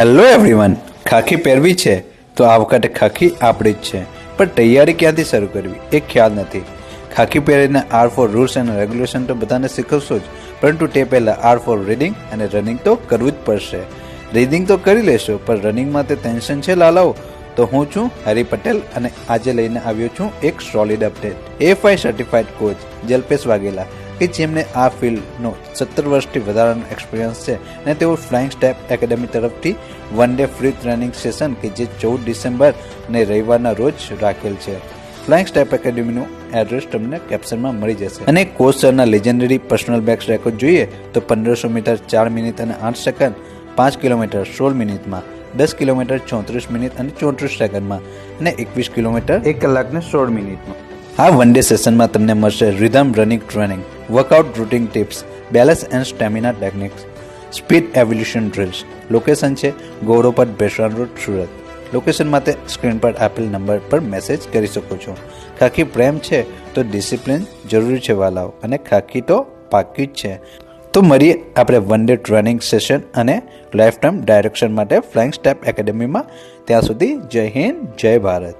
Hello everyone, ખાખી પહેરવી છે તો આ વખતે ખાખી આપણી જ છે, પણ તૈયારી ક્યાંથી શરૂ કરવી એ ખ્યાલ નથી. ખાખી પહેરીને R for rules and regulation તો બધાને શીખવશો જ, પરંતુ તે પહેલાં આર ફોર રીડિંગ અને રનિંગ તો કરવું જ પડશે. રીડિંગ તો કરી લેશો, પણ રનિંગમાં તે ટેન્શન છે લાલાઓ. તો હું છું હરી પટેલ અને આજે લઈને આવ્યો છું એક solid update. A5 certified coach Jalpesh Vaghela કે જેમને આ ફિલ્ડનો 17 વર્ષથી વધારાનો એક્સપિરિયન્સ છે અને તેઓ ફ્લાઇંગ સ્ટેપ એકેડમી તરફથી one day free training session કે જે 14 ડિસેમ્બર અને રવિવારના રોજ રાખેલ છે. ફ્લાઇંગ સ્ટેપ એકેડમીનું એડ્રેસ તમને કેપ્શનમાં મળી જશે. અને કોચ સરના લેજેન્ડરી પર્સનલ બેસ્ટ રેકોર્ડ જોઈએ તો 1500 મીટર 4 મિનિટ અને 8 સેકન્ડ, 5 કિલોમીટર 16 મિનિટમાં, 10 કિલોમીટર 34 મિનિટ અને 34 સેકન્ડમાં અને 21 કિલોમીટર 1 કલાક ને 16 મિનિટમાં. આ વન ડે સેશનમાં તમને મળશે rhythm running training, workout routine tips, balance and stamina techniques, speed evolution drills. Location છે ગૌરવપથ બેસરાન રોડ, સુરત. લોકેશન માટે સ્ક્રીન પર આપેલ નંબર પર મેસેજ કરી શકો છો. ખાખી પ્રેમ છે તો ડિસિપ્લિન જરૂરી છે વાલાઓ, અને ખાખી તો પાકી જ છે. તો મળીએ આપણે વન ડે ટ્રેનિંગ સેશન અને લાઈફ ટાઈમ ડાયરેક્શન માટે ફ્લાઇંગ સ્ટેપ એકેડમીમાં. ત્યાં સુધી જય હિન્દ, જય ભારત.